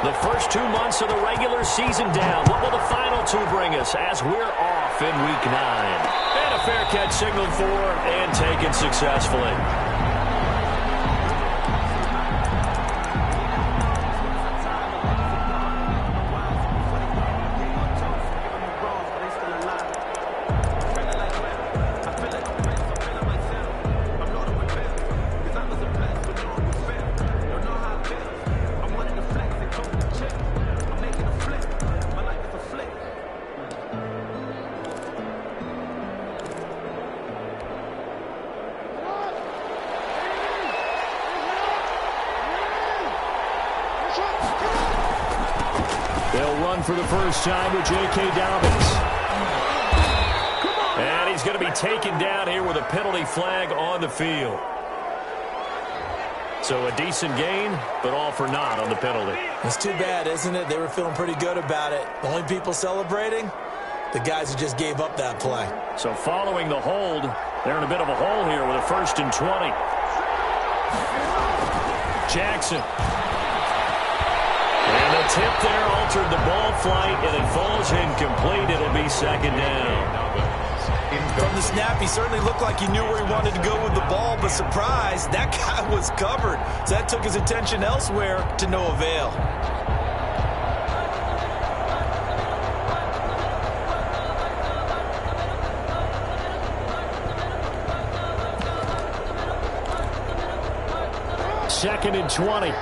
The first 2 months of the regular season down. What will the final two bring us as we're off in Week 9? And a fair catch signaled for and taken successfully. They'll run for the first time with J.K. Dobbins. And he's going to be taken down here with a penalty flag on the field. So a decent gain, but all for naught on the penalty. It's too bad, isn't it? They were feeling pretty good about it. The only people celebrating, the guys who just gave up that play. So following the hold, they're in a bit of a hole here with a 1st and 20. Jackson. And the tip there altered the ball flight, and it falls incomplete. It'll be 2nd down. From the snap, he certainly looked like he knew where he wanted to go with the ball, but surprise, that guy was covered. So that took his attention elsewhere to no avail. Second and 20.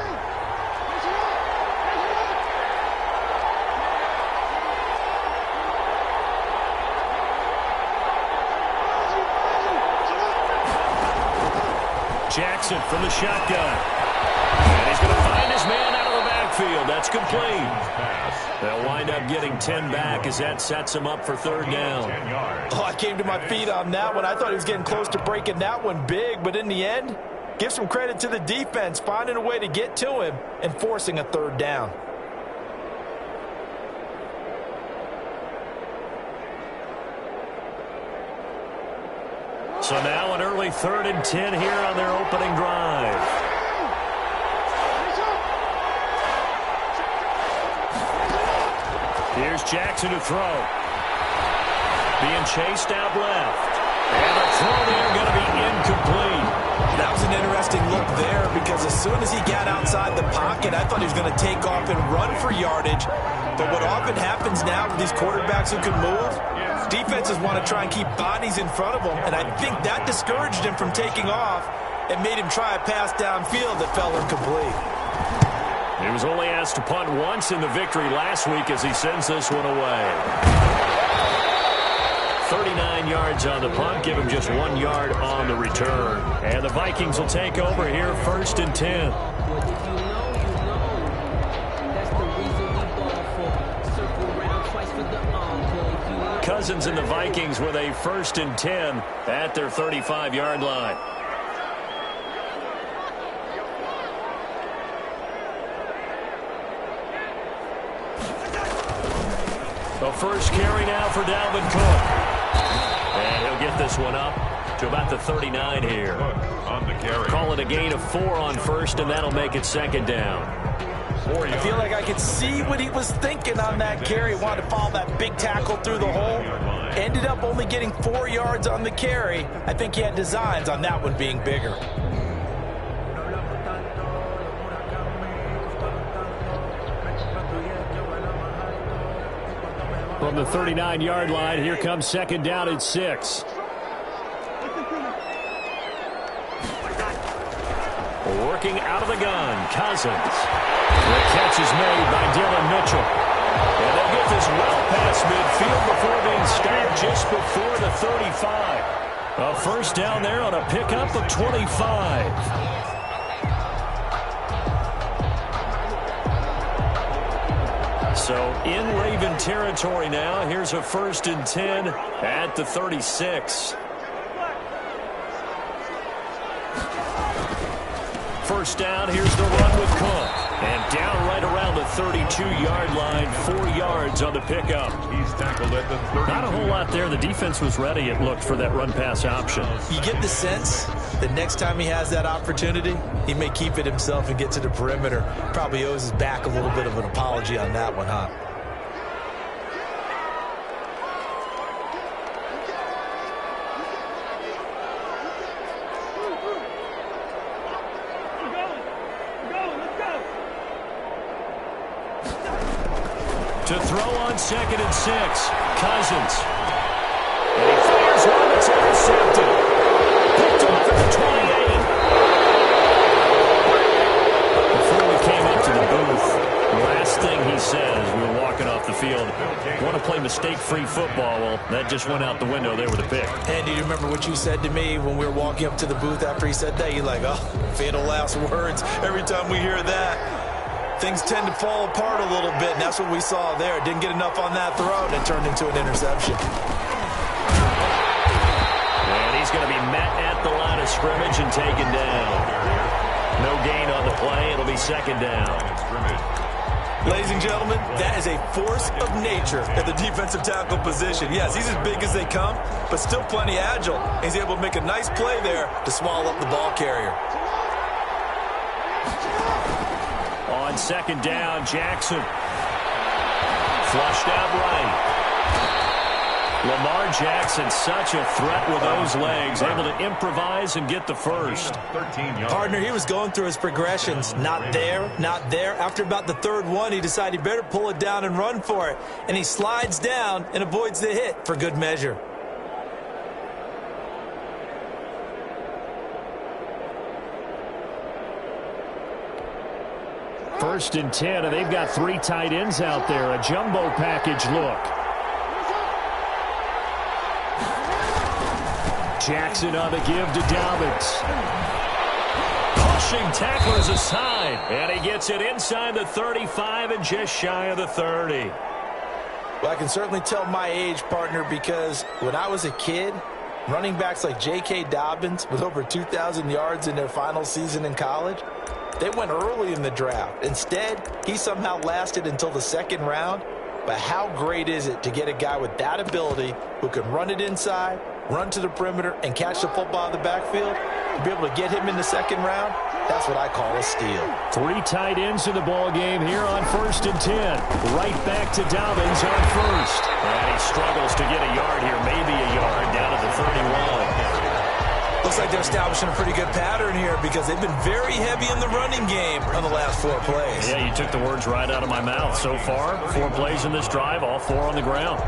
Jackson from the shotgun. And he's going to find his man out of the backfield. That's complete. They'll wind up getting 10 back as that sets him up for 3rd down. Oh, I came to my feet on that one. I thought he was getting close to breaking that one big, but in the end, give some credit to the defense, finding a way to get to him and forcing a 3rd down. So now an early 3rd and 10 here on their opening drive. Here's Jackson to throw. Being chased out left. And the throw there going to be incomplete. That was an interesting look there because as soon as he got outside the pocket, I thought he was going to take off and run for yardage. But what often happens now with these quarterbacks who can move, defenses want to try and keep bodies in front of them, and I think that discouraged him from taking off and made him try a pass downfield that fell incomplete. He was only asked to punt once in the victory last week as he sends this one away. 39 yards on the punt, give him just 1 yard on the return. And the Vikings will take over here, 1st and 10. Cousins and the Vikings with a 1st and 10 at their 35-yard line. The first carry now for Dalvin Cook. And he'll get this one up to about the 39 here. Call it a gain of 4 on 1st, and that'll make it 2nd down. I feel like I could see what he was thinking on that carry. Wanted to follow that big tackle through the hole. Ended up only getting 4 yards on the carry. I think he had designs on that one being bigger. From the 39-yard line, here comes 2nd down and 6. Working out of the gun, Cousins. The catch is made by Dillon Mitchell. And they'll get this well past midfield before being stopped just before the 35. A 1st down there on a pickup of 25. So in Raven territory now. Here's a 1st and 10 at the 36. 1st down, here's the run with Cook. And down right around the 32-yard line, 4 yards on the pickup. He's tackled at the 32. Not a whole lot there. The defense was ready, it looked, for that run-pass option. You get the sense the next time he has that opportunity, he may keep it himself and get to the perimeter. Probably owes his back a little bit of an apology on that one, huh? To throw on 2nd and 6, Cousins. And he fires one that's intercepted. Picked off at the 28. Before we came up to the booth, the last thing he said as we were walking off the field, want to play mistake-free football. Well, that just went out the window there with a pick. And do you remember what you said to me when we were walking up to the booth after he said that? You're like, oh, fatal last words. Every time we hear that, things tend to fall apart a little bit, and that's what we saw there. Didn't get enough on that throw, and it turned into an interception. And he's going to be met at the line of scrimmage and taken down. No gain on the play. It'll be 2nd down. Ladies and gentlemen, that is a force of nature at the defensive tackle position. Yes, he's as big as they come, but still plenty agile. He's able to make a nice play there to swallow up the ball carrier. On 2nd down, Jackson. Flushed out right. Lamar Jackson, such a threat with those legs, able to improvise and get the first. 13 yards. Partner, he was going through his progressions. Not there, not there. After about the 3rd one, he decided he better pull it down and run for it. And he slides down and avoids the hit for good measure. First and 10, and they've got 3 tight ends out there. A jumbo package look. Jackson on the give to Dobbins. Pushing tacklers aside, and he gets it inside the 35 and just shy of the 30. Well, I can certainly tell my age, partner, because when I was a kid, running backs like J.K. Dobbins with over 2,000 yards in their final season in college, they went early in the draft. Instead, he somehow lasted until the 2nd round. But how great is it to get a guy with that ability who can run it inside, run to the perimeter, and catch the football in the backfield? To be able to get him in the 2nd round, that's what I call a steal. 3 tight ends in the ball game here on 1st and 10. Right back to Dobbins on 1st. And he struggles to get a yard here, maybe a yard down at the 31. Looks like they're establishing a pretty good pattern here because they've been very heavy in the running game on the last 4 plays. Yeah, you took the words right out of my mouth. So far, 4 plays in this drive, all 4 on the ground.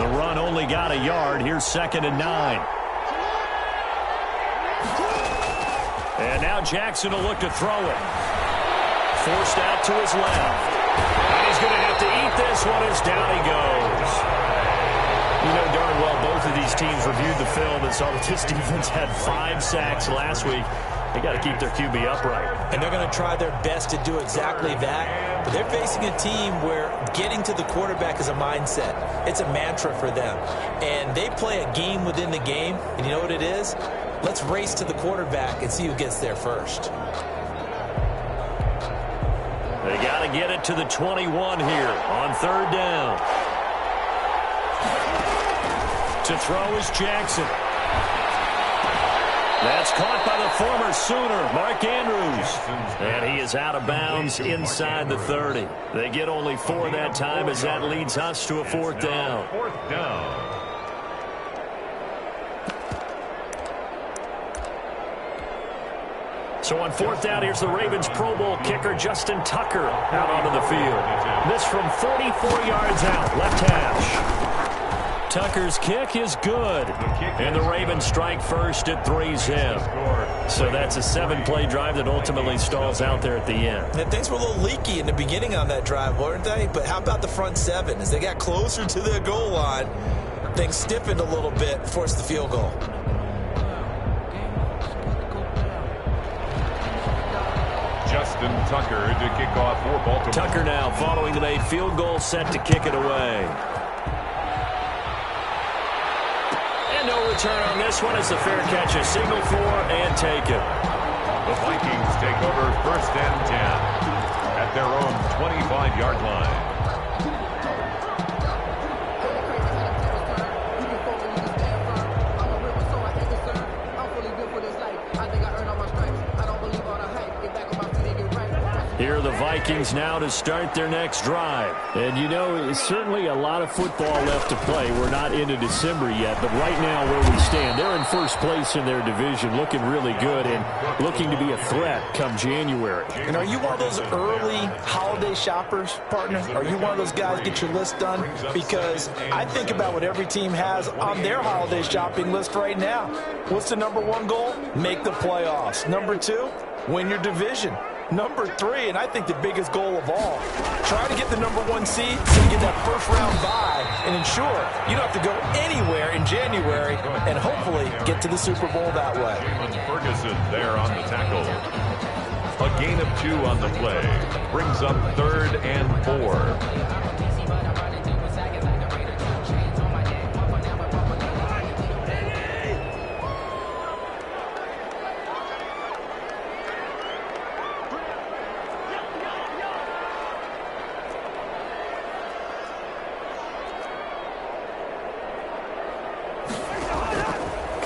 The run only got a yard. Here's 2nd and 9. And now Jackson will look to throw it. Forced out to his left. And he's going to have to eat this one as down he goes. You know darn well both of these teams reviewed the film and saw that this defense had 5 sacks last week. They got to keep their QB upright. And they're going to try their best to do exactly that. But they're facing a team where getting to the quarterback is a mindset. It's a mantra for them. And they play a game within the game. And you know what it is? Let's race to the quarterback and see who gets there first. They got to get it to the 21 here on 3rd down. To throw is Jackson. That's caught by the former Sooner, Mark Andrews. And he is out of bounds inside the 30. They get only 4 that time as that leads us to a 4th down. 4th down. So on 4th down, here's the Ravens Pro Bowl kicker, Justin Tucker, out onto the field. This from 44 yards out, left hash. Tucker's kick is good. And the Ravens strike first at 3-zip. So that's a 7-play drive that ultimately stalls out there at the end. And things were a little leaky in the beginning on that drive, weren't they? But how about the front 7? As they got closer to their goal line, things stiffened a little bit, forced the field goal. Justin Tucker to kick off for Baltimore. Tucker now following the made field goal, set to kick it away. And no return on this one as the fair catch is signaled for and taken. The Vikings take over 1st and 10 at their own 25-yard line. Here are the Vikings now to start their next drive. And, you know, it's certainly a lot of football left to play. We're not into December yet, but right now where we stand, they're in first place in their division, looking really good and looking to be a threat come January. And are you one of those early holiday shoppers, partner? Are you one of those guys get your list done? Because I think about what every team has on their holiday shopping list right now. What's the number one goal? Make the playoffs. Number two, win your division. Number three, and I think the biggest goal of all, try to get the number one seed so you get that first round bye and ensure you don't have to go anywhere in January and hopefully get to the Super Bowl that way. Ferguson there on the tackle. A gain of 2 on the play. Brings up 3rd and 4.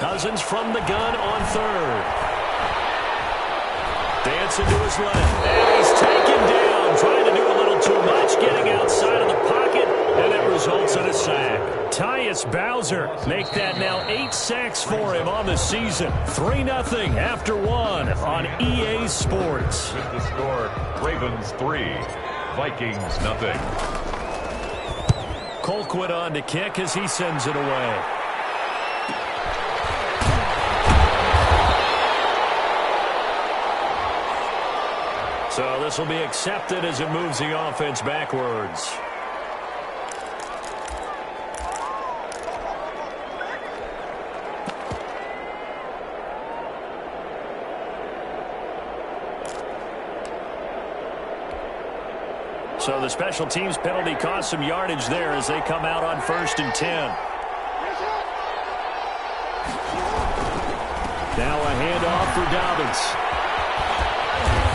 Cousins from the gun on 3rd. Dancing to his left. And he's taken down. Trying to do a little too much. Getting outside of the pocket. And it results in a sack. Tyus Bowser make that now 8 sacks for him on the season. 3-0 after 1 on EA Sports. With the score, Ravens 3, Vikings nothing. Colquitt on to kick as he sends it away. So this will be accepted as it moves the offense backwards. So the special teams penalty cost some yardage there as they come out on 1st and 10. Now a handoff for Dobbins.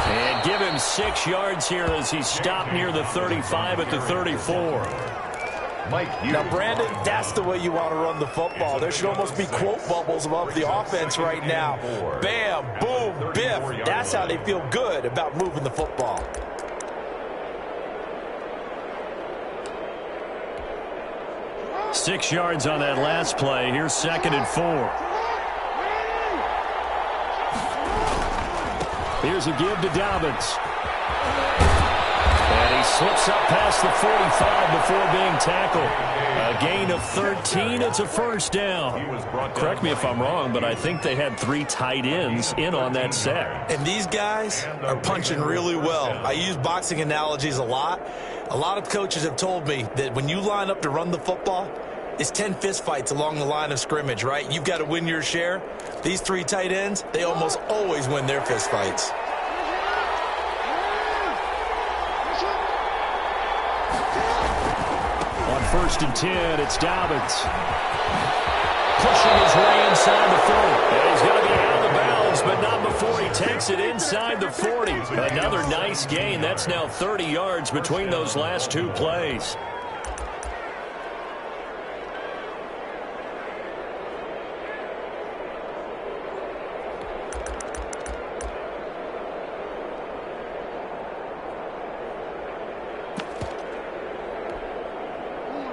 And give him 6 yards here as he stopped near the 35 at the 34. Now, Brandon, that's the way you want to run the football. There should almost be quote bubbles above the offense right now. Bam, boom, biff. That's how they feel good about moving the football. Six yards on that last play. Here's 2nd and 4. Here's a give to Dobbins. And he slips up past the 45 before being tackled. A gain of 13. It's a first down. Correct me if I'm wrong, but I think they had 3 tight ends in on that sack. And these guys are punching really well. I use boxing analogies a lot. A lot of coaches have told me that when you line up to run the football, it's 10 fistfights along the line of scrimmage, right? You've got to win your share. These 3 tight ends, they almost always win their fistfights. On 1st and 10, it's Dobbins. Pushing his way inside the 40. And he's going to be out of bounds, but not before he takes it inside the 40. Another nice gain. That's now 30 yards between those last 2 plays.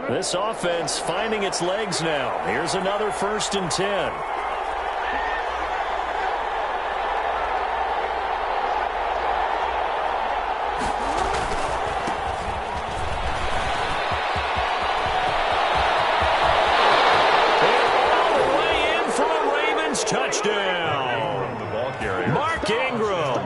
This offense finding its legs now. Here's another 1st and 10. All the way in for a Ravens touchdown. Mark Ingram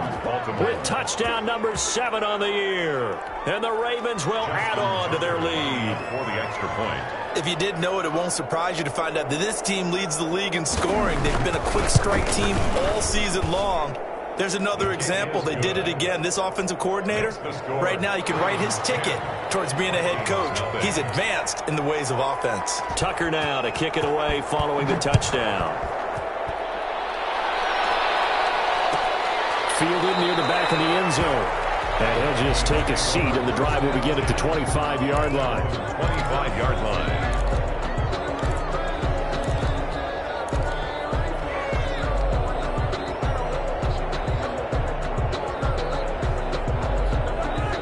with touchdown number 7 on the year. And the Ravens will add on to their lead. For the extra point. If you didn't know it, it won't surprise you to find out that this team leads the league in scoring. They've been a quick strike team all season long. There's another example. They did it again. This offensive coordinator, right now, he can write his ticket towards being a head coach. He's advanced in the ways of offense. Tucker now to kick it away following the touchdown. Fielded near the back of the end zone. And he'll just take a seat, and the drive will begin at the 25-yard line. 25-yard line.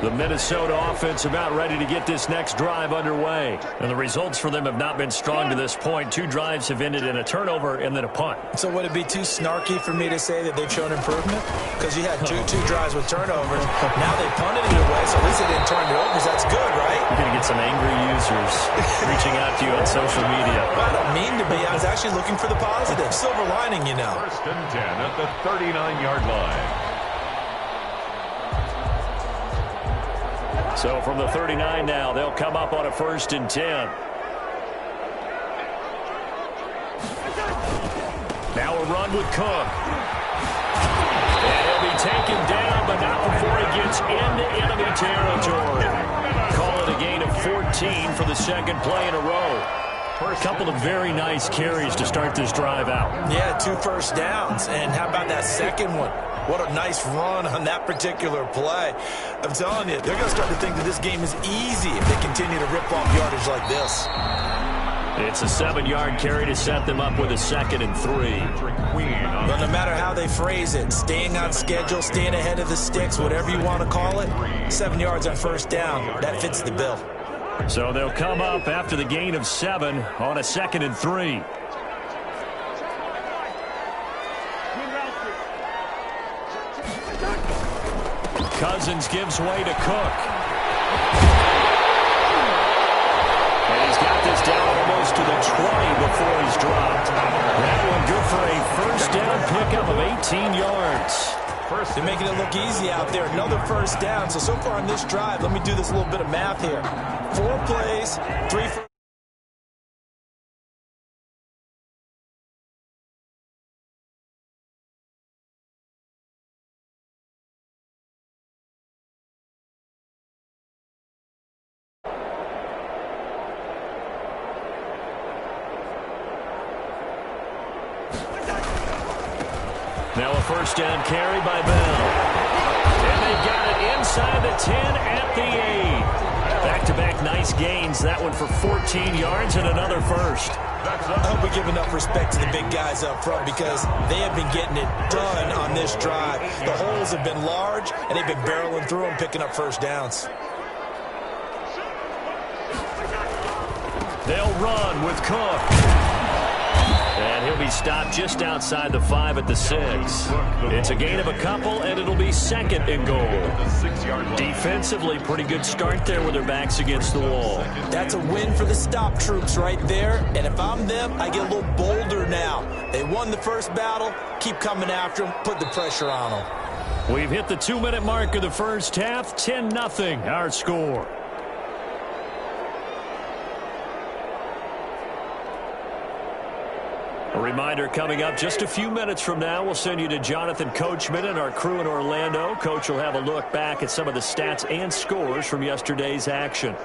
The Minnesota offense about ready to get this next drive underway. And the results for them have not been strong to this point. 2 drives have ended in a turnover and then a punt. So would it be too snarky for me to say that they've shown improvement? Because you had two drives with turnovers. Now they punted it away, so at least they didn't turn it over. So that's good, right? You're going to get some angry users reaching out to you on social media. I don't mean to be. I was actually looking for the positive. Silver lining, you know. First and 10 at the 39-yard line. So from the 39 now, they'll come up on a 1st and 10. Now a run with Cook. And he'll be taken down, but not before he gets into enemy territory. Call it a gain of 14 for the second play in a row. A couple of very nice carries to start this drive out. Yeah, 2 first downs. And how about that second one? What a nice run on that particular play. I'm telling you, they're going to start to think that this game is easy if they continue to rip off yardage like this. It's a 7-yard carry to set them up with a 2nd and 3. But no matter how they phrase it, staying on schedule, staying ahead of the sticks, whatever you want to call it, 7 yards on first down, that fits the bill. So they'll come up after the gain of 7 on a 2nd and 3. Cousins gives way to Cook. And he's got this down almost to the 20 before he's dropped. That one good for a first down pickup of 18 yards. They're making it look easy out there. Another first down. So far on this drive, let me do this little bit of math here. 4 plays, 3 first. Now a first down carry by Bell. And they got it inside the 10 at the 8. Back-to-back nice gains. That one for 14 yards and another first. I hope we give enough respect to the big guys up front because they have been getting it done on this drive. The holes have been large, and they've been barreling through them, picking up first downs. They'll run with Cook. And he'll be stopped just outside the 5 at the 6. It's a gain of a couple, and it'll be 2nd and goal. Defensively, pretty good start there with their backs against the wall. That's a win for the stop troops right there. And if I'm them, I get a little bolder now. They won the first battle. Keep coming after them. Put the pressure on them. We've hit the 2-minute mark of the first half. 10-0 our score. A reminder coming up just a few minutes from now, we'll send you to Jonathan Coachman and our crew in Orlando. Coach will have a look back at some of the stats and scores from yesterday's action.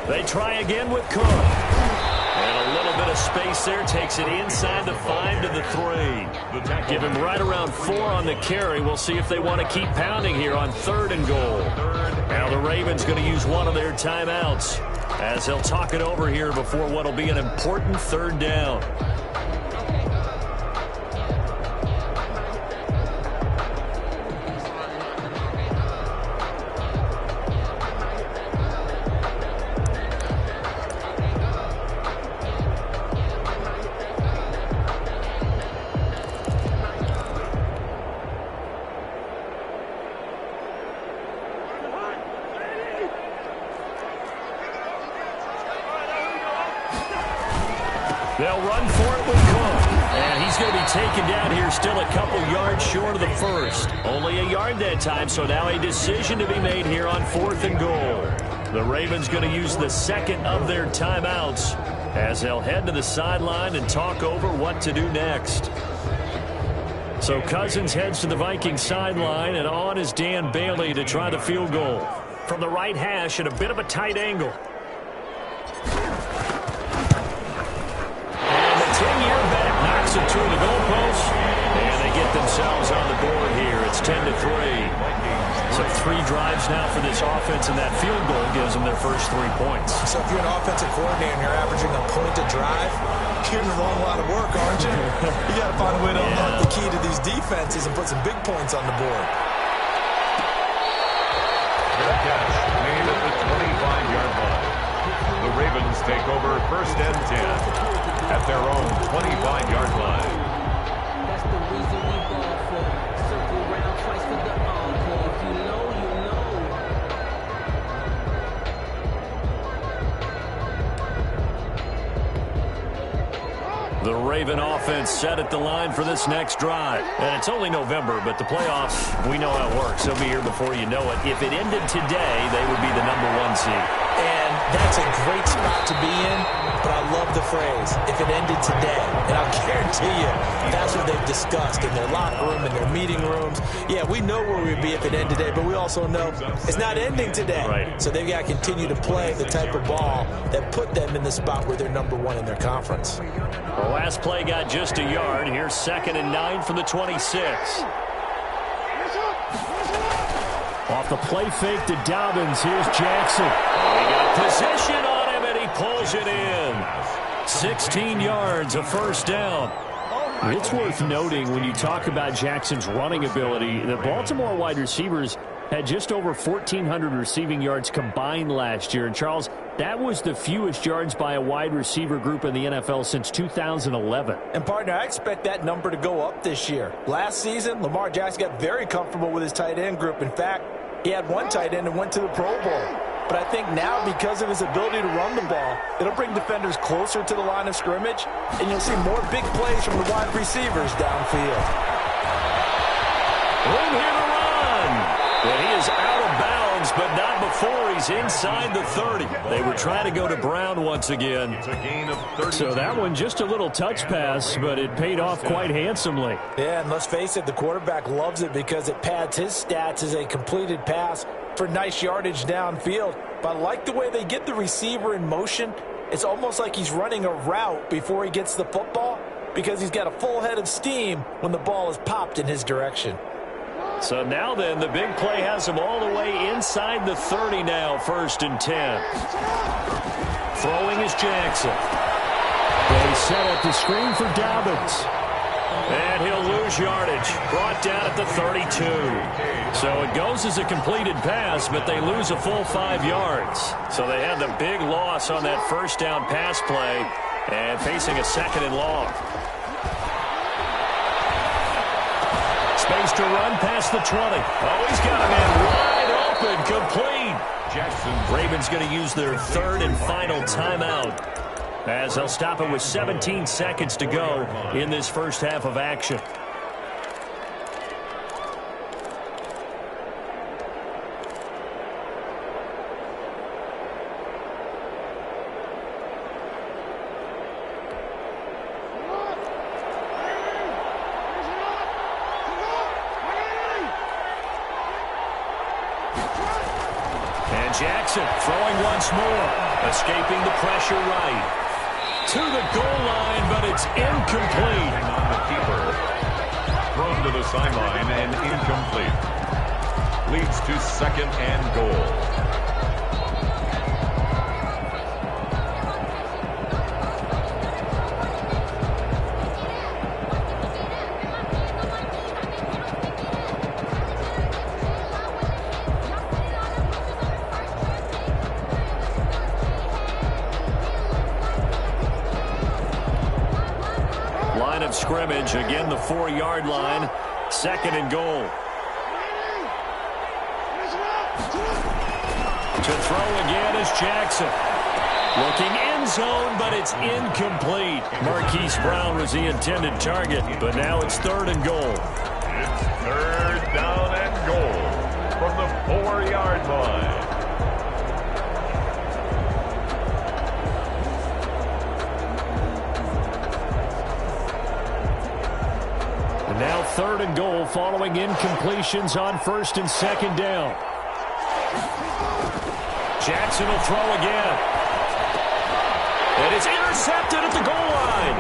They try again with Cook. And a little bit of space there takes it inside the 5 to the 3. Give him right around 4 on the carry. We'll see if they want to keep pounding here on 3rd and goal. Now the Ravens going to use one of their timeouts as they'll talk it over here before what will be an important 3rd down. They'll run for it with Cook. And he's going to be taken down here still a couple yards short of the 1st. Only a yard that time, so now a decision to be made here on 4th and goal. The Ravens going to use the 2nd of their timeouts as they'll head to the sideline and talk over what to do next. So Cousins heads to the Vikings sideline, and on is Dan Bailey to try the field goal. From the right hash at a bit of a tight angle. It through the goalpost, and they get themselves on the board here. It's 10-3. 3. So 3 drives now for this offense, and that field goal gives them their first 3 points. So if you're an offensive coordinator and you're averaging a point a drive, you're in the wrong line of work, aren't you? You got to find a way to unlock the key to these defenses and put some big points on the board. Fair catch made at the 25-yard line. The Ravens take over 1st and 10 at their own 25-yard line. That's the reason we ball for. Circle round twice for the encore. If you know, you know. The Raven offense set at the line for this next drive. And it's only November, but the playoffs, we know how it works. They'll be here before you know it. If it ended today, they would be the #1 seed. And that's a great spot to be in, but I love the phrase, if it ended today. And I'll guarantee you, that's what they've discussed in their locker room, in their meeting rooms. Yeah, we know where we'd be if it ended today, but we also know it's not ending today. Right. So they've got to continue to play the type of ball that put them in the spot where they're #1 in their conference. The last play got just a yard. Here's 2nd and 9 from the 26. Off the play fake to Dobbins. Here's Jackson. He got position on him, and he pulls it in. 16 yards, a first down. It's worth noting when you talk about Jackson's running ability, the Baltimore wide receivers had just over 1,400 receiving yards combined last year. And, Charles, that was the fewest yards by a wide receiver group in the NFL since 2011. And, partner, I expect that number to go up this year. Last season, Lamar Jackson got very comfortable with his tight end group. In fact, he had one tight end and went to the Pro Bowl. But I think now, because of his ability to run the ball, it'll bring defenders closer to the line of scrimmage, and you'll see more big plays from the wide receivers downfield. Room here to run. But he is out of bounds, but not before he's inside the 30. They were trying to go to Brown once again. It's a gain of 30. So that one just a little touch pass, but it paid off quite handsomely. Yeah, and let's face it, the quarterback loves it because it pads his stats as a completed pass for nice yardage downfield. But I like the way they get the receiver in motion. It's almost like he's running a route before he gets the football because he's got a full head of steam when the ball is popped in his direction. So now then, the big play has him all the way inside the 30 now, 1st and 10. Throwing is Jackson. They set up the screen for Dobbins. And he'll lose yardage. Brought down at the 32. So it goes as a completed pass, but they lose a full 5 yards. So they had the big loss on that first down pass play and facing a 2nd and long. Space to run past the 20. Oh, he's got a man wide open, complete. Jackson. Ravens going to use their 3rd and final timeout, as they'll stop it with 17 seconds to go in this first half of action. Jackson throwing once more, escaping the pressure right. To the goal line, but it's incomplete. On the keeper. Thrown to the sideline and incomplete. Leads to 2nd and goal. Scrimmage, again the 4-yard line, 2nd and goal. To throw again is Jackson. Looking end zone, but it's incomplete. Marquise Brown was the intended target, but now it's 3rd and goal. It's 3rd down and goal from the 4-yard line. Now 3rd and goal following incompletions on 1st and 2nd down. Jackson will throw again. And it's intercepted at the goal line.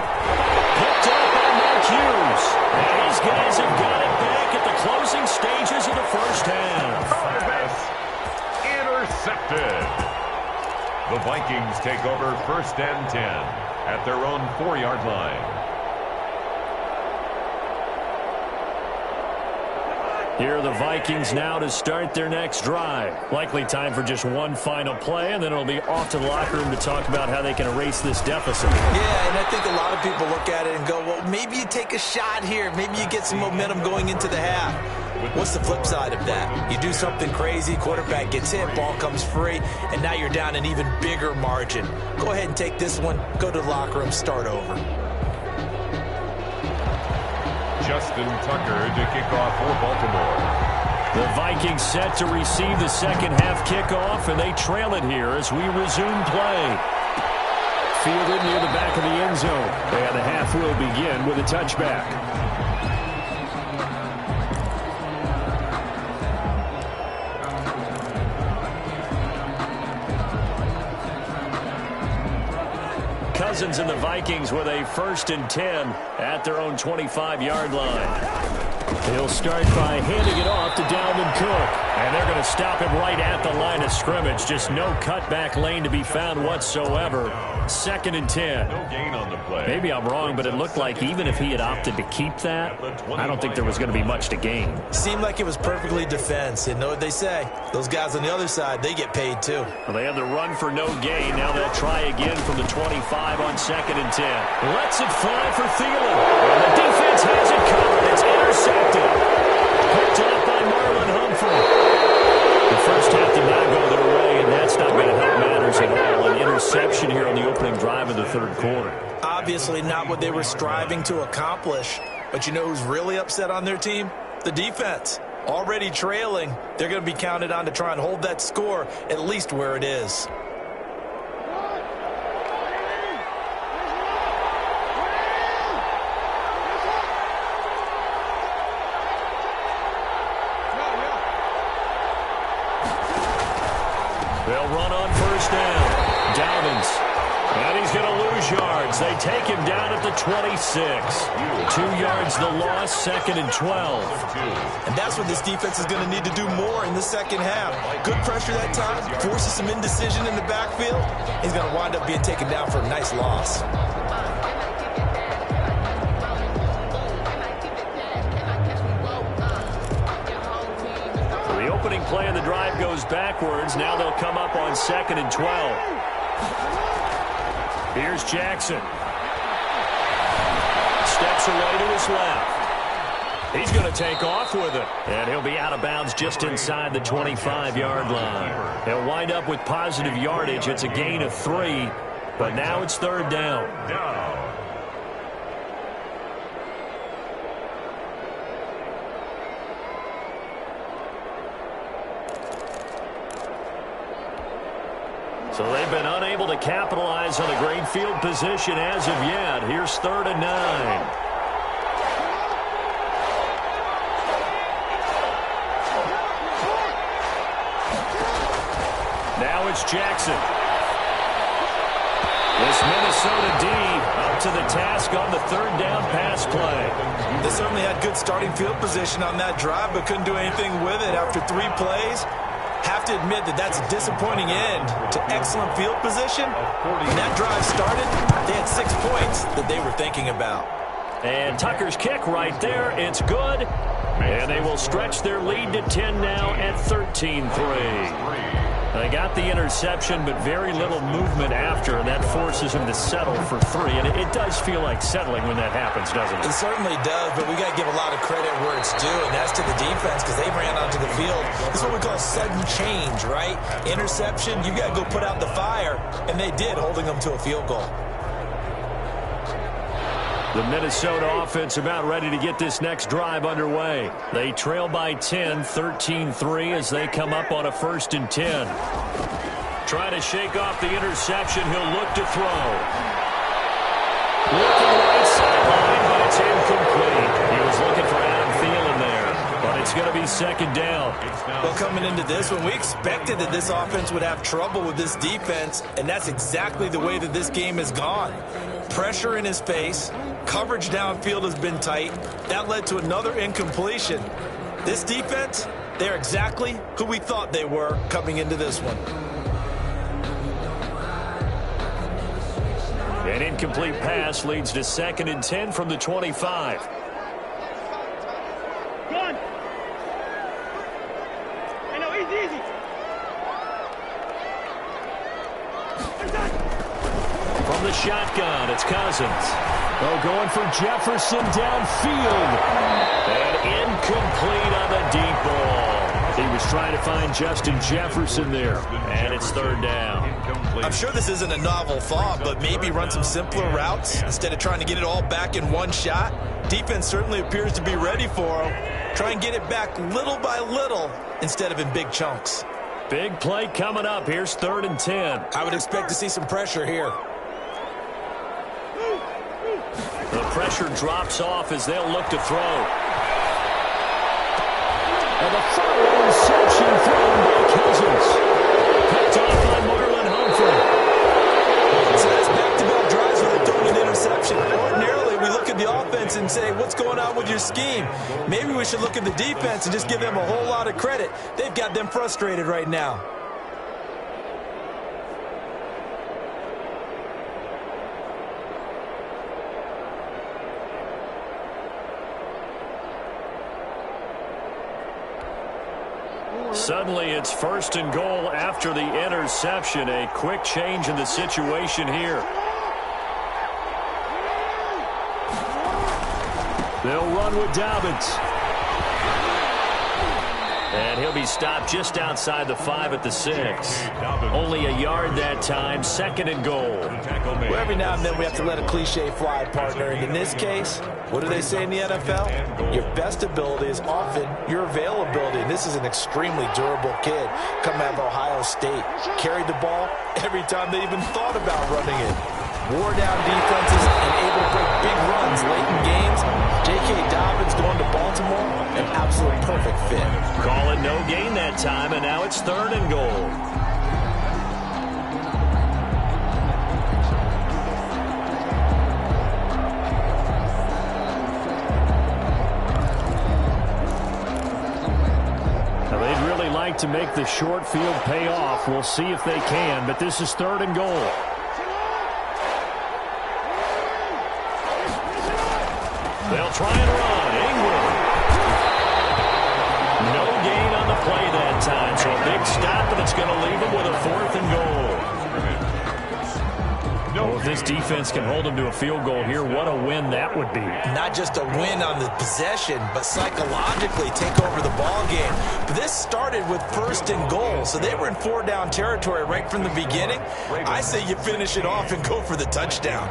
Picked up by Mark Hughes. And these guys have got it back at the closing stages of the first half. intercepted. The Vikings take over first and 10 at their own 4-yard line. Here are the Vikings now to start their next drive. Likely time for just one final play, and then it'll be off to the locker room to talk about how they can erase this deficit. Yeah, and I think a lot of people look at it and go, well, maybe you take a shot here. Maybe you get some momentum going into the half. What's the flip side of that? You do something crazy, quarterback gets hit, ball comes free, and now you're down an even bigger margin. Go ahead and take this one, go to the locker room, start over. Justin Tucker to kick off for Baltimore. The Vikings set to receive the second half kickoff, and they trail it here as we resume play. Fielded near the back of the end zone, and the half will begin with a touchback. Cousins and the Vikings with a 1st and 10 at their own 25-yard line. He'll start by handing it off to Dalvin Cook. And they're going to stop him right at the line of scrimmage. Just no cutback lane to be found whatsoever. 2nd and 10. No gain on the play. Maybe I'm wrong, but it looked like even if he had opted to keep that, I don't think there was going to be much to gain. Seemed like it was perfectly defense. And know what they say? Those guys on the other side, they get paid too. Well, they had the run for no gain. Now they'll try again from the 25 on 2nd and 10. Lets it fly for Thielen. And the defense has it covered. It's intercepted. Picked up by Marlon Humphrey. The first half did not go their way, and that's not going to help matters at all. An interception here on the opening drive of the 3rd quarter. Obviously not what they were striving to accomplish. But you know who's really upset on their team? The defense. Already trailing. They're going to be counted on to try and hold that score at least where it is. They'll run on 1st down. Dobbins. And he's going to lose yards. They take him down at the 26. 2 yards the loss, 2nd and 12. And that's what this defense is going to need to do more in the second half. Good pressure that time, forces some indecision in the backfield. He's going to wind up being taken down for a nice loss. The opening play of the drive goes backwards. Now they'll come up on 2nd and 12. Here's Jackson. Steps away to his left. He's going to take off with it. And he'll be out of bounds just inside the 25-yard line. He'll wind up with positive yardage. It's a gain of 3, but now it's 3rd down. So they've been unable to capitalize on a great field position as of yet. Here's 3rd and 9. Now it's Jackson. This Minnesota D up to the task on the 3rd down pass play. They certainly had good starting field position on that drive, but couldn't do anything with it after 3 plays. Have to admit that that's a disappointing end to excellent field position. When that drive started, they had 6 points that they were thinking about. And Tucker's kick right there. It's good. And they will stretch their lead to 10 now at 13-3. They got the interception, but very little movement after, and that forces him to settle for 3. And it does feel like settling when that happens, doesn't it? It certainly does, but we got to give a lot of credit where it's due, and that's to the defense because they ran onto the field. This is what we call sudden change, right? Interception, you got to go put out the fire, and they did, holding them to a field goal. The Minnesota offense about ready to get this next drive underway. They trail by 10, 13-3 as they come up on a 1st and 10. Trying to shake off the interception. He'll look to throw. Looking right sideline, but it's incomplete. He was looking for Adam Thielen there, but it's going to be 2nd down. Well, coming into this one, we expected that this offense would have trouble with this defense, and that's exactly the way that this game has gone. Pressure in his face. Coverage downfield has been tight. That led to another incompletion. This defense, They're exactly who we thought they were coming into this one. An incomplete pass leads to 2nd and 10 from the 25. Gun. I know, easy. From the shotgun, it's Cousins. Oh, going for Jefferson downfield. And incomplete on the deep ball. He was trying to find Justin Jefferson there. And it's 3rd down. I'm sure this isn't a novel thought, but maybe run some simpler routes instead of trying to get it all back in one shot. Defense certainly appears to be ready for him. Try and get it back little by little instead of in big chunks. Big play coming up. Here's 3rd and 10. I would expect to see some pressure here. The pressure drops off as they'll look to throw. And the final reception thrown by Cousins. Picked off by Marlon Humphrey. So that's back-to-back drives where they're throwing an interception. Ordinarily, we look at the offense and say, what's going on with your scheme? Maybe we should look at the defense and just give them a whole lot of credit. They've got them frustrated right now. Suddenly, it's 1st and goal after the interception. A quick change in the situation here. They'll run with Dobbins. And he'll be stopped just outside the 5 at the 6. Only a yard that time, 2nd and goal. Well, every now and then we have to let a cliche fly, partner. And in this case, what do they say in the NFL? Your best ability is often your availability. And this is an extremely durable kid coming out of Ohio State. Carried the ball every time they even thought about running it. Wore down defenses and able to break big runs late in games. J.K. Dobbins going to Baltimore, an absolute perfect fit. Call it no gain that time, and now it's 3rd and goal. Now they'd really like to make the short field pay off. We'll see if they can, but this is 3rd and goal. They'll try and run. Ingram. No gain on the play that time. So a big stop, and it's going to leave them with a 4th and goal. Well, if this defense can hold them to a field goal here, what a win that would be. Not just a win on the possession, but psychologically take over the ball game. But this started with 1st and goal, so they were in 4-down territory right from the beginning. I say you finish it off and go for the touchdown.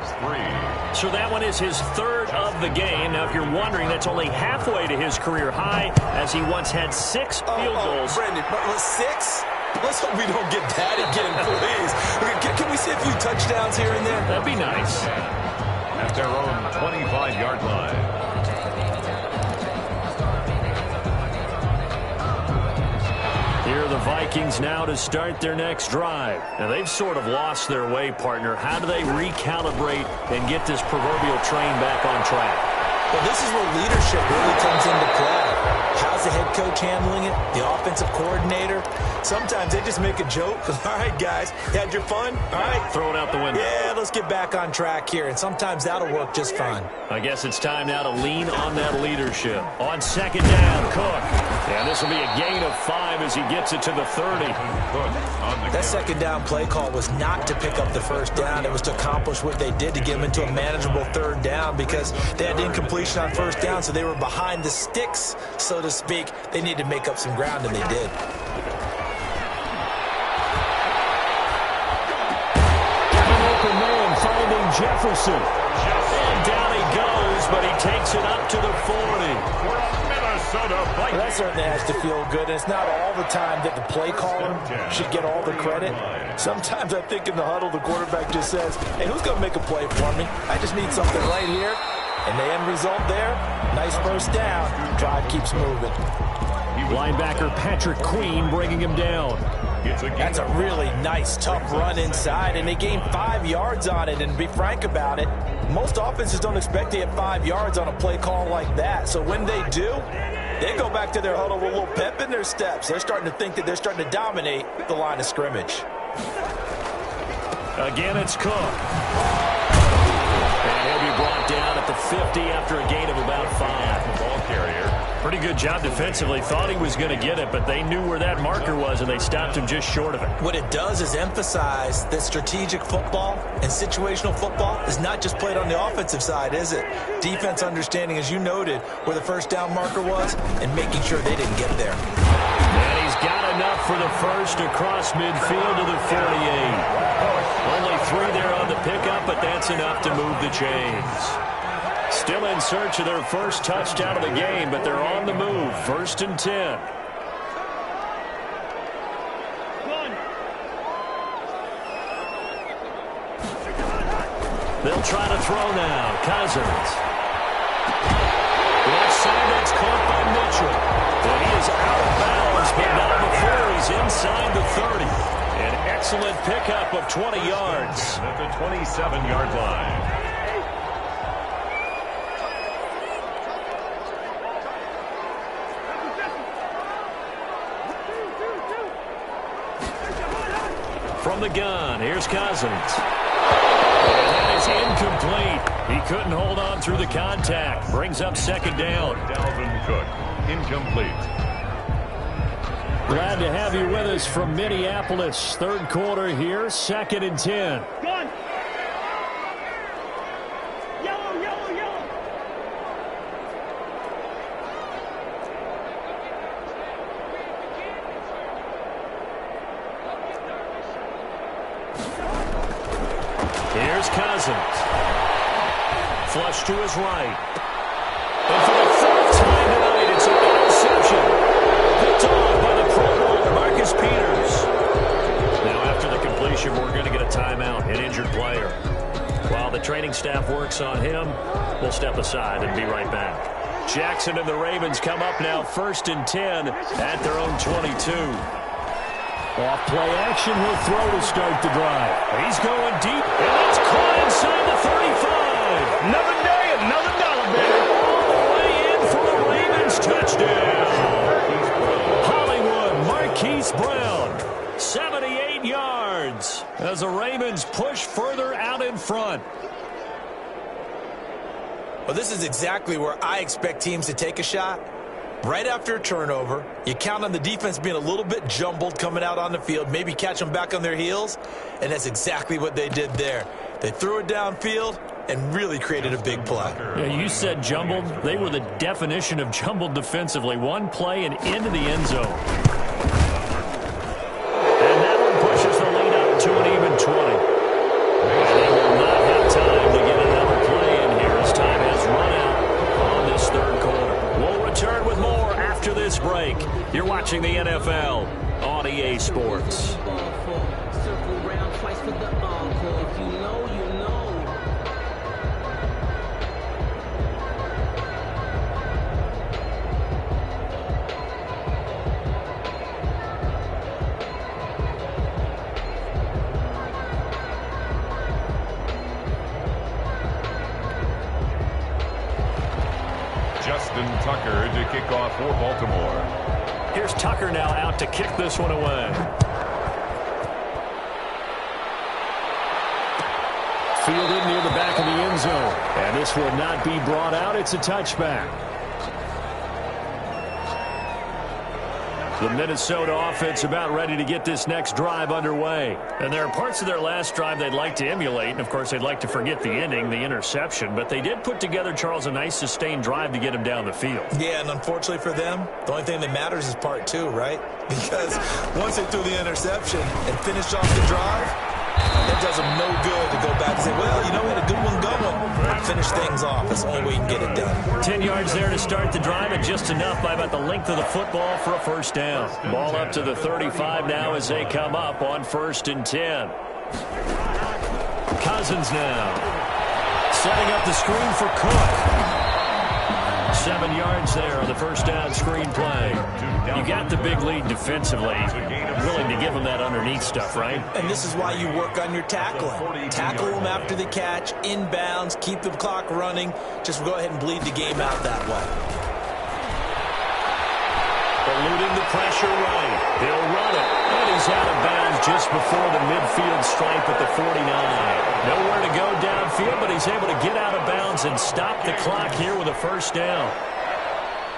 So that one is his 3rd of the game. Now, if you're wondering, that's only halfway to his career high, as he once had 6 field goals. Brendan, 6? Let's hope we don't get that again, please. Can we see a few touchdowns here and there? That'd be nice. At their own 25-yard line. Here are the Vikings now to start their next drive. Now, they've sort of lost their way, partner. How do they recalibrate and get this proverbial train back on track? Well, this is where leadership really comes into play. How's the head coach handling it? The offensive coordinator? Sometimes they just make a joke. All right, guys, you had your fun? All right. Throw it out the window. Yeah, let's get back on track here. And sometimes that'll work just fine. I guess it's time now to lean on that leadership. On 2nd down, Cook. And this will be a gain of 5 as he gets it to the 30. That 2nd down play call was not to pick up the 1st down. It was to accomplish what they did to get them into a manageable 3rd down because they had incompletion on 1st down, so they were behind the sticks, so to speak. They needed to make up some ground, and they did. Open man finding Jefferson. And down he goes, but he takes it up to the 40. Well, that certainly has to feel good. And it's not all the time that the play caller should get all the credit. Sometimes I think in the huddle, the quarterback just says, hey, who's going to make a play for me? I just need something right here. And the end result there, nice 1st down. Drive keeps moving. Linebacker Patrick Queen bringing him down. That's a really nice, tough run inside, and they gained 5 yards on it. And to be frank about it, most offenses don't expect to get 5 yards on a play call like that. So when they do, They go back to their huddle with a little pep in their steps. They're starting to think that they're starting to dominate the line of scrimmage. Again, it's Cook. And he'll be brought down at the 50 after a gain of about 5. The ball carrier. Pretty good job defensively. Thought he was going to get it, but they knew where that marker was, and they stopped him just short of it. What it does is emphasize that strategic football and situational football is not just played on the offensive side, is it? Defense understanding, as you noted, where the first down marker was and making sure they didn't get there. And he's got enough for the first across midfield to the 48. Only 3 there on the pickup, but that's enough to move the chains. Still in search of their first touchdown of the game, but they're on the move. 1st and 10. They'll try to throw now. Cousins. Left side, that's caught by Mitchell. And he is out of bounds, but not before he's inside the 30. An excellent pickup of 20 yards. At the 27-yard line. From the gun, here's Cousins. And that is incomplete. He couldn't hold on through the contact. Brings up 2nd down. Dalvin Cook, incomplete. Glad to have you with us from Minneapolis. 3rd quarter here, 2nd and 10. Here's Cousins. Flush to his right. And for the 4th time tonight, it's an interception. Picked off by the Pro Bowler, Marcus Peters. Now, after the completion, we're going to get a timeout, an injured player. While the training staff works on him, we'll step aside and be right back. Jackson and the Ravens come up now, 1st and 10 at their own 22. Off play action, he'll throw to start the drive. He's going deep, and it's caught inside the 35. Another day, another dollar, baby. All the way in for the Ravens touchdown. Hollywood Marquise Brown, 78 yards, as the Ravens push further out in front. Well, this is exactly where I expect teams to take a shot. Right after a turnover, you count on the defense being a little bit jumbled coming out on the field, maybe catch them back on their heels, and that's exactly what they did there. They threw it downfield and really created a big play. Yeah, you said jumbled. They were the definition of jumbled defensively. One play and into the end zone. And that one pushes the lead up to an even 20. And they will not have time to get another play in here as time has run out on this 3rd quarter. We'll return with more after this break. You're watching the NFL on EA Sports. Circle round twice for the encore. If you know, you know. Justin Tucker to kick off for Baltimore. Here's Tucker now out to kick this one away. Fielded near the back of the end zone. And this will not be brought out. It's a touchback. The Minnesota offense about ready to get this next drive underway. And there are parts of their last drive they'd like to emulate. And, of course, they'd like to forget the ending, the interception. But they did put together, Charles, a nice sustained drive to get him down the field. Yeah, and unfortunately for them, the only thing that matters is part 2, right? Because once they threw the interception and finished off the drive, it does them no good to go back and say, well, you know, we had a good one going. Finish things off. That's the only way you can get it done. 10 yards there to start the drive, and just enough by about the length of the football for a first down. Ball up to the 35 now as they come up on 1st and 10. Cousins now. Setting up the screen for Cook. 7 yards there on the first down screen play. You got the big lead defensively. Willing to give them that underneath stuff, right? And this is why you work on your tackling. Tackle them after the catch, inbounds, keep the clock running. Just go ahead and bleed the game out that way. eluding the pressure right. He'll run it. And he's out of bounds just before the midfield stripe at the 49. Nowhere to go downfield, but he's able to get out of bounds and stop the clock here with a first down.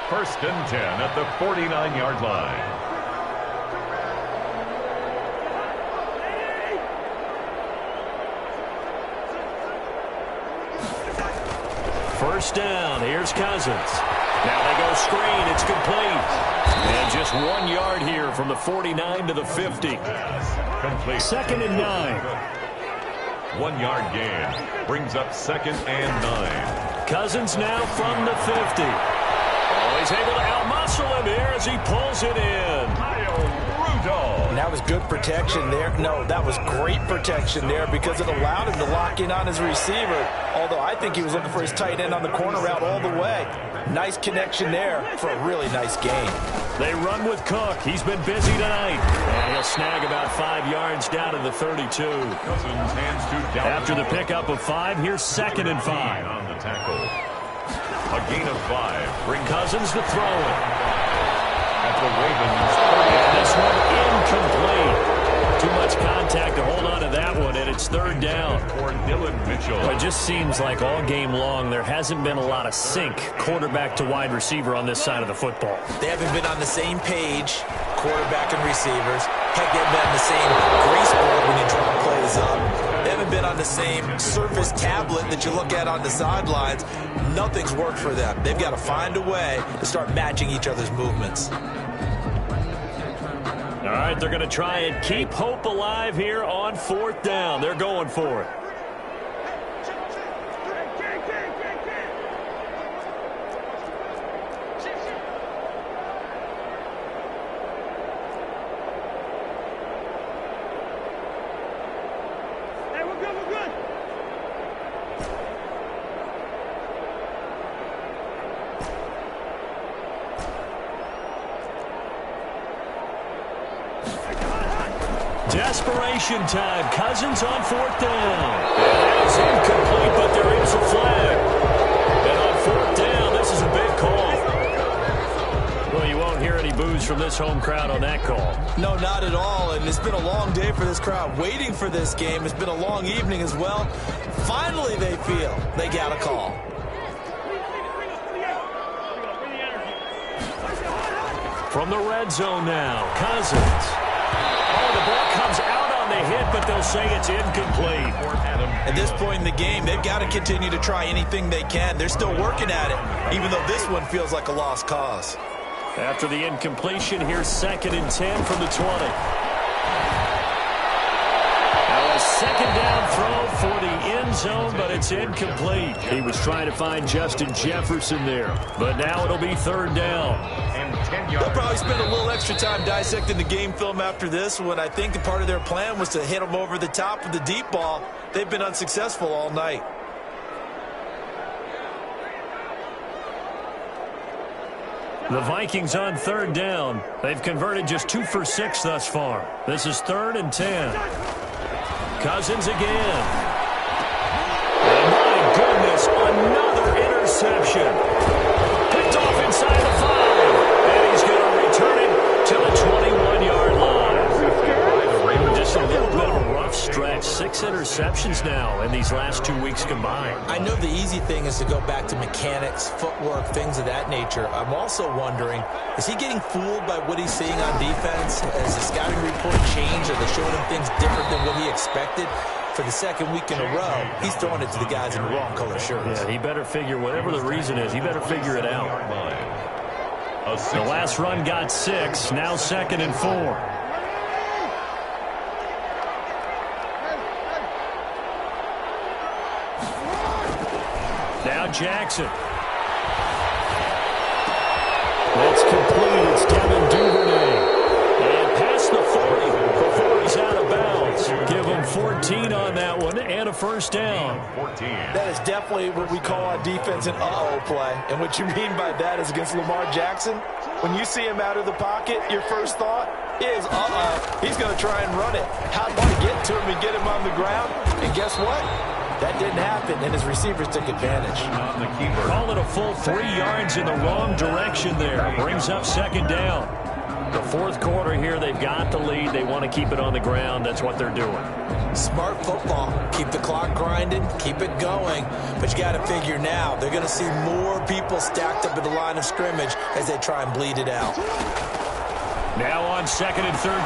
First and 10 at the 49-yard line. First down. Here's Cousins. Now they go screen. It's complete. And just 1 yard here from the 49 to the 50. Complete. Second and 9. 1 yard gain. Brings up second and 9. Cousins now from the 50. Oh, he's able to outmuscle him here as he pulls it in. And that was good protection there. No, that was great protection there because it allowed him to lock in on his receiver. Although I think he was looking for his tight end on the corner route all the way. Nice connection there for a really nice gain. They run with Cook. He's been busy tonight. And he'll snag about 5 yards down to the 32. Cousins hands to Dalvin. After the pickup of 5, here's second and 5. On the tackle. A gain of 5. Bring Cousins to throw it. At the Ravens. And this one incomplete. Too much contact to hold on to that one, and it's third down. For Dylan Mitchell. Well, it just seems like all game long there hasn't been a lot of sync quarterback to wide receiver on this side of the football. They haven't been on the same page, quarterback and receivers. Heck, they haven't been on the same grease board when you draw plays up. They haven't been on the same Surface tablet that you look at on the sidelines. Nothing's worked for them. They've got to find a way to start matching each other's movements. All right, they're going to try and keep hope alive here on fourth down. They're going for it. Desperation time. Cousins on fourth down. That is incomplete, but there is a flag. And on fourth down, this is a big call. Well, you won't hear any boos from this home crowd on that call. No, not at all. And it's been a long day for this crowd waiting for this game. It's been a long evening as well. Finally, they feel they got a call. From the red zone now, Cousins. Oh, the ball comes out on the hit, but they'll say it's incomplete. At this point in the game, they've got to continue to try anything they can. They're still working at it, even though this one feels like a lost cause. After the incompletion, here's second and 10 from the 20. Now a second down throw for the end zone, but it's incomplete. He was trying to find Justin Jefferson there, but now it'll be third down. They'll probably spend a little extra time dissecting the game film after this one. I think part of their plan was to hit them over the top with the deep ball. They've been unsuccessful all night. The Vikings on third down. They've converted just 2 for 6 thus far. This is third and 10. Cousins again. And my goodness, another interception. Picked off inside the 5. And he's going to return it to the 21-yard line. Just a little bit of a rough stretch. 6 interceptions now in these last 2 weeks combined. I know the easy thing is to go back to mechanics, footwork, things of that nature. I'm also wondering, is he getting fooled by what he's seeing on defense? Has the scouting report changed? Are they showing him things different than what he expected? For the second week in a row, he's throwing it to the guys in the wrong color shirts. Yeah, he better figure, whatever the reason is, he better figure it out. The last run got 6, now second and 4. Now Jackson. That's complete. It's Devin Duvernay. And past the 40 before he's out of bounds. Give him 14 on that one and a first down. 14. That is definitely what we call on defense an uh-oh play. And what you mean by that is against Lamar Jackson, when you see him out of the pocket, your first thought is, uh-oh, he's going to try and run it. How do you get to him and get him on the ground? And guess what? That didn't happen, and his receivers took advantage. Call it a full 3 yards in the wrong direction there. Brings up second down. The fourth quarter here, they've got the lead. They want to keep it on the ground. That's what they're doing. Smart football. Keep the clock grinding, keep it going. But you got to figure now, they're going to see more people stacked up at the line of scrimmage as they try and bleed it out. Now on 2nd and 13.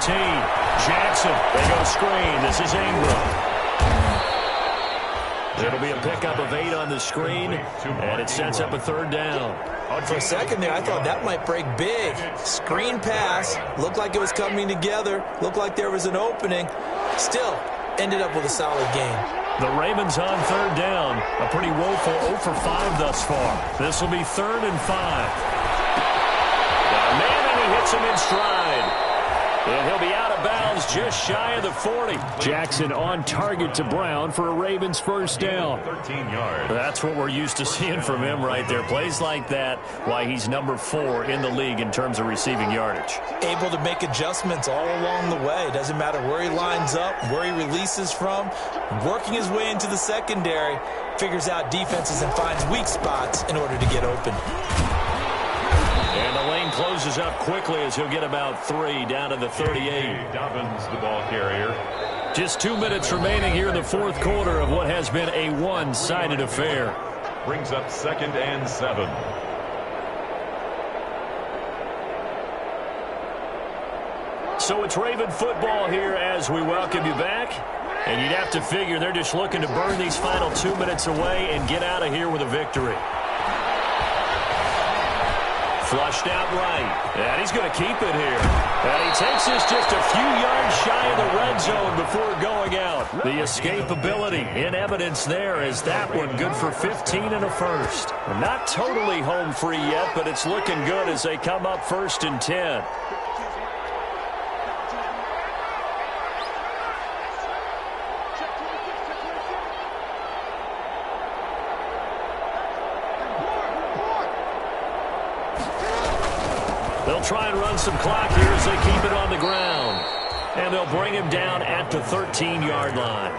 Jackson, they go screen. This is Ingram. It'll be a pickup of 8 on the screen, and it sets up a 3rd down. For a second there, I thought that might break big. Screen pass, looked like it was coming together, looked like there was an opening. Still, ended up with a solid game. The Ravens on 3rd down. A pretty woeful 0 for 5 thus far. This will be 3rd and 5. Man, and he hits him in stride. And he'll be out of bounds just shy of the 40. Jackson on target to Brown for a Ravens 1st down. 13 yards. That's what we're used to seeing from him right there. Plays like that, why he's number 4 in the league in terms of receiving yardage. Able to make adjustments all along the way. Doesn't matter where he lines up, where he releases from. Working his way into the secondary, figures out defenses and finds weak spots in order to get open. And the lane closes up quickly as he'll get about 3 down to the 38. Dobbins, the ball carrier. Just 2 minutes remaining here in the fourth quarter of what has been a one-sided affair. Brings up 2nd and 7. So it's Raven football here as we welcome you back. And you'd have to figure they're just looking to burn these final 2 minutes away and get out of here with a victory. Flushed out right. And he's going to keep it here. And he takes this just a few yards shy of the red zone before going out. The escapability in evidence there is that one good for 15 and a 1st. Not totally home free yet, but it's looking good as they come up 1st and 10. They'll try and run some clock here as they keep it on the ground. And they'll bring him down at the 13-yard line.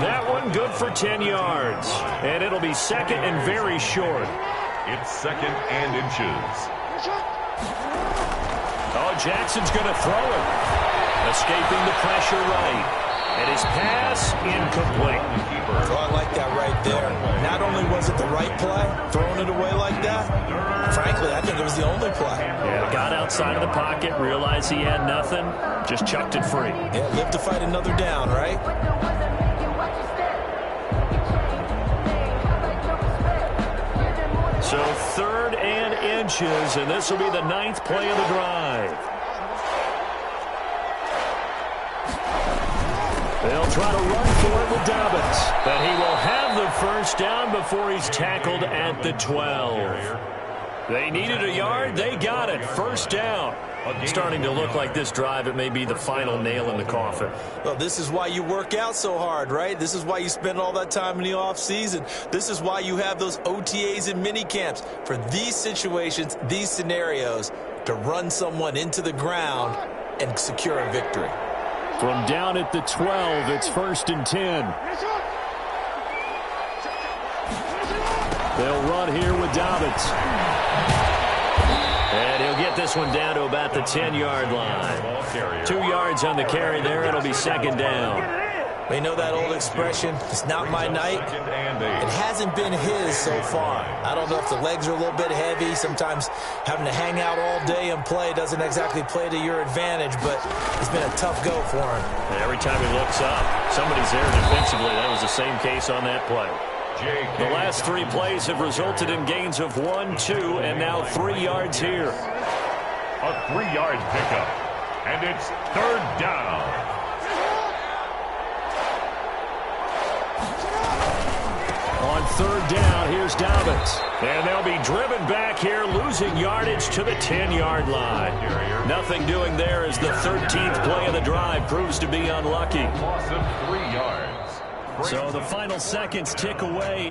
That one good for 10 yards. And it'll be 2nd and very short. It's 2nd and inches. Oh, Jackson's going to throw it. Escaping the pressure right. And his pass incomplete. Oh, I like that right there. Not only was it the right play, throwing it away like that, frankly, I think it was the only play. Yeah, got outside of the pocket, realized he had nothing, just chucked it free. Yeah, live to fight another down, right? So 3rd and inches, and this will be the 9th play of the drive. They'll try to run for it with Dobbins. But he will have the 1st down before he's tackled at the 12. They needed a yard. They got it. 1st down. Starting to look like this drive, it may be the final nail in the coffin. Well, this is why you work out so hard, right? This is why you spend all that time in the offseason. This is why you have those OTAs and mini camps. For these situations, these scenarios, to run someone into the ground and secure a victory. From down at the 12, it's 1st and 10. They'll run here with Dobbins. And he'll get this one down to about the 10-yard line. 2 yards on the carry there. It'll be 2nd down. We know that old expression, it's not my night. It hasn't been his so far. I don't know if the legs are a little bit heavy. Sometimes having to hang out all day and play doesn't exactly play to your advantage, but it's been a tough go for him. And every time he looks up, somebody's there defensively. That was the same case on that play. The last 3 plays have resulted in gains of 1, 2, and now 3 yards here. A 3-yard pickup, and it's 3rd down. On 3rd down, here's Dobbins. And they'll be driven back here, losing yardage to the 10-yard line. Nothing doing there as the 13th play of the drive proves to be unlucky. Loss of 3 yards. So the final seconds tick away.